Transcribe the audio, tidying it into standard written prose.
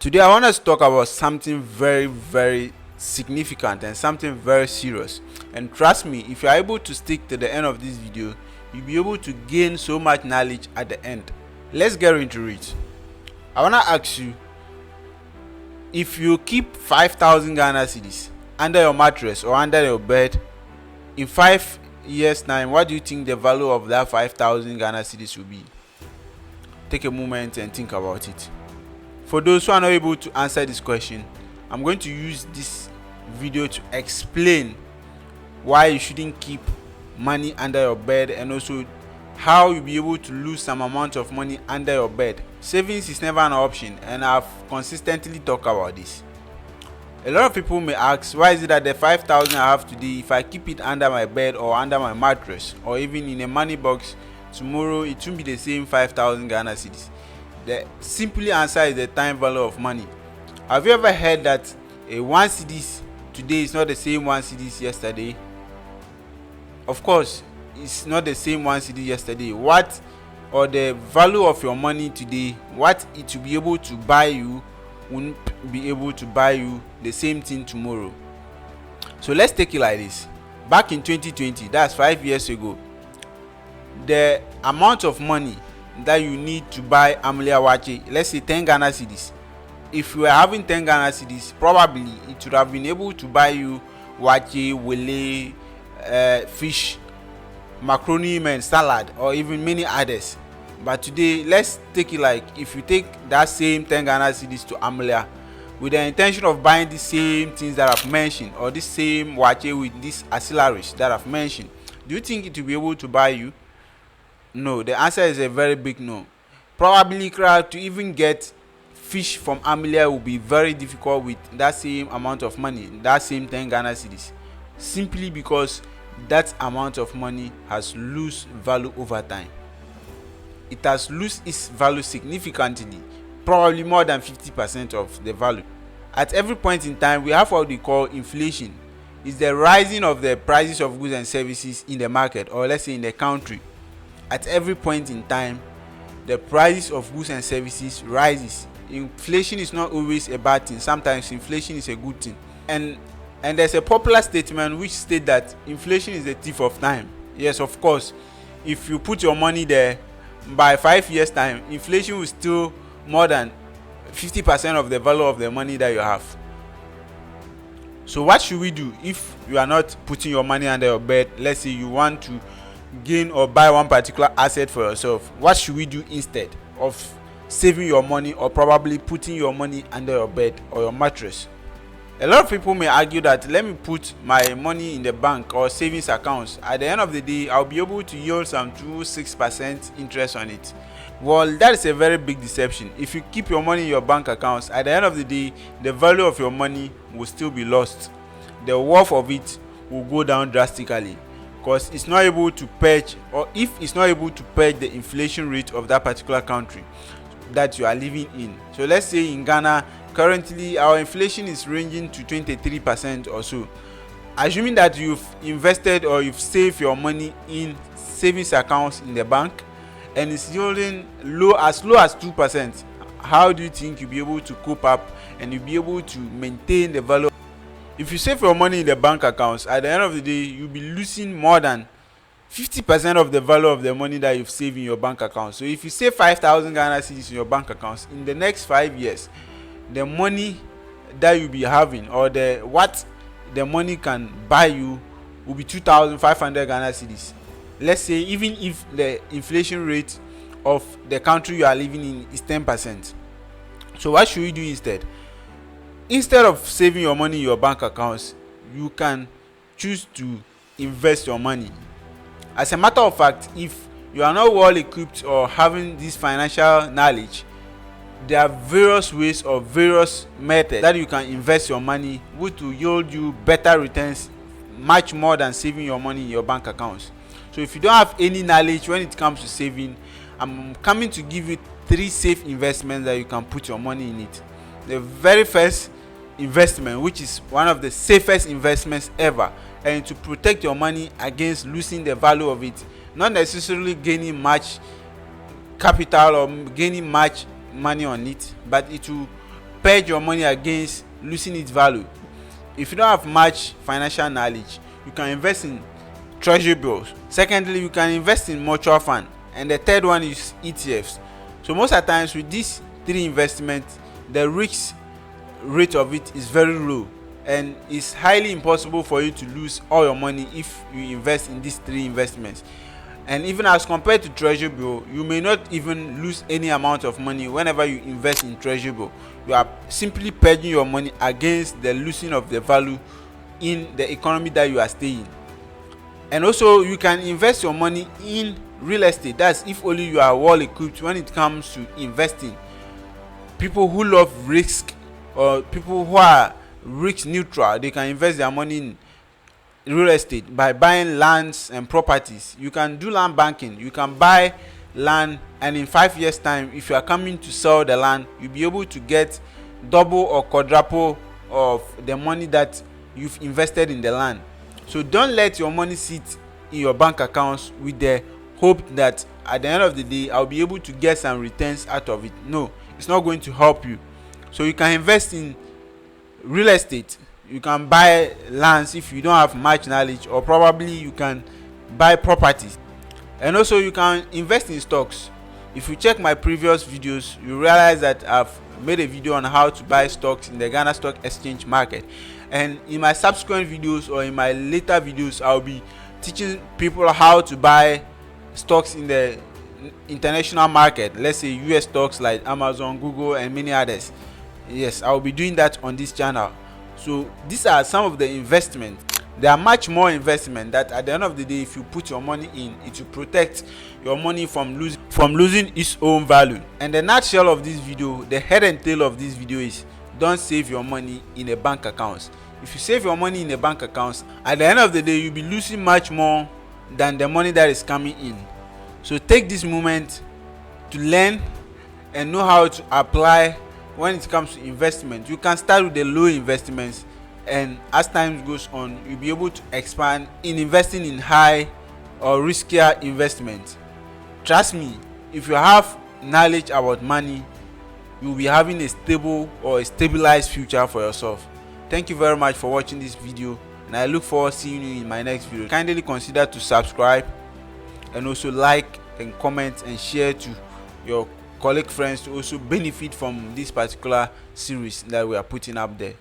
Today I want us to talk about something very significant and something very serious. And trust me, if you are able to stick to the end of this video, you'll be able to gain so much knowledge at the end. Let's get into it. I want to ask you, if you keep 5,000 Ghana cedis under your mattress or under your bed, in 5 years time, what do you think the value of that 5,000 Ghana cedis will be? Take a moment and think about it. For those who are not able to answer this question, I'm going to use this video to explain why you shouldn't keep money under your bed, and also how you'll be able to lose some amount of money under your bed. Savings is never an option, and I've consistently talked about this. A lot of people may ask, why is it that the 5,000 I have today, if I keep it under my bed or under my mattress or even in a money box, tomorrow it won't be the same 5,000 Ghana cedis? The simple answer is the time value of money. Have you ever heard that a 1 cedis today is not the same 1 cedis yesterday? Of course, it's not the same 1 cedi yesterday. What, or the value of your money today, what it will be able to buy you won't be able to buy you the same thing tomorrow. So let's take it like this. Back in 2020, that's 5 years ago, the amount of money that you need to buy Amalia Waakye, let's say 10 Ghana cedis. If you were having 10 Ghana cedis, probably it would have been able to buy you waakye, wele, fish, macaroni and salad, or even many others. But today, let's take it like, if you take that same 10 Ghana cedis to Amalia with the intention of buying the same things that I've mentioned, or the same waakye with these ancillaries that I've mentioned, do you think it will be able to buy you? No. The answer is a very big no. Probably to even get fish from Amalia will be very difficult with that same amount of money, that same 10 Ghana cedis, simply because that amount of money has lost value over time. It has lost its value significantly, probably more than 50% of the value. At every point in time, we have what we call inflation. It's the rising of the prices of goods and services in the market, or let's say in the country. At every point in time, the prices of goods and services rises. Inflation is not always a bad thing. Sometimes inflation is a good thing. And there's a popular statement which states that inflation is the thief of time. Yes, of course. If you put your money there, by 5 years time, inflation will still more than 50% of the value of the money that you have. So what should we do if you are not putting your money under your bed? Let's say you want to gain or buy one particular asset for yourself. What should we do instead of saving your money or probably putting your money under your bed or your mattress? A lot of people may argue that, let me put my money in the bank or savings accounts. At the end of the day, I'll be able to yield some 2-6% interest on it. Well, that is a very big deception. If you keep your money in your bank accounts, at the end of the day, the value of your money will still be lost. The worth of it will go down drastically, because it's not able to purge, or if it's not able to purge the inflation rate of that particular country that you are living in. So let's say in Ghana, currently our inflation is ranging to 23% or so. Assuming that you've invested or you've saved your money in savings accounts in the bank and it's yielding as low as 2%, how do you think you'll be able to cope up and you'll be able to maintain the value? If you save your money in the bank accounts, at the end of the day, you'll be losing more than 50% of the value of the money that you've saved in your bank account. So if you save 5,000 Ghana cedis in your bank accounts, in the next 5 years, the money that you'll be having, or what the money can buy you, will be 2,500 Ghana cedis. Let's say even if the inflation rate of the country you are living in is 10%. So what should you do instead? Instead of saving your money in your bank accounts, you can choose to invest your money. As a matter of fact, if you are not well equipped or having this financial knowledge, there are various ways or various methods that you can invest your money, which will yield you better returns, much more than saving your money in your bank accounts. So if you don't have any knowledge when it comes to saving, I'm coming to give you 3 safe investments that you can put your money in it. The very first investment, which is one of the safest investments ever, and to protect your money against losing the value of it, not necessarily gaining much capital or gaining much money on it, but it will purge your money against losing its value. If you don't have much financial knowledge, you can invest in treasury bills. Secondly, you can invest in mutual fund, and the third one is ETFs. So most of the times with these three investments, the risk rate of it is very low, and it's highly impossible for you to lose all your money if you invest in these three investments. And even as compared to treasury bill, you may not even lose any amount of money whenever you invest in treasury bill. You are simply pledging your money against the losing of the value in the economy that you are staying. And also you can invest your money in real estate. That's if only you are well equipped when it comes to investing. People who love risk, or people who are risk neutral, they can invest their money in real estate by buying lands and properties. You can do land banking. You can buy land, and in 5 years time, if you are coming to sell the land, you'll be able to get double or quadruple of the money that you've invested in the land. So don't let your money sit in your bank accounts with the hope that at the end of the day I'll be able to get some returns out of it. No, it's not going to help you. So you can invest in real estate. You can buy lands if you don't have much knowledge, or probably you can buy properties. And also you can invest in stocks. If you check my previous videos, you realize that I've made a video on how to buy stocks in the Ghana Stock Exchange market. And in my subsequent videos, or in my later videos, I'll be teaching people how to buy stocks in the international market. Let's say US stocks like Amazon, Google, and many others. Yes, I'll be doing that on this channel. So these are some of the investments. There are much more investment that at the end of the day, if you put your money in, it will protect your money from losing its own value. And the nutshell of this video, the head and tail of this video is: don't save your money in a bank account. If you save your money in a bank account, at the end of the day you'll be losing much more than the money that is coming in. So take this moment to learn and know how to apply when it comes to investment. You can start with the low investments, and as time goes on, you'll be able to expand in investing in high or riskier investments. Trust me, if you have knowledge about money, you'll be having a stable or a stabilized future for yourself. Thank you very much for watching this video, and I look forward to seeing you in my next video. Kindly consider to subscribe, and also like and comment and share to your colleague friends to also benefit from this particular series that we are putting up there.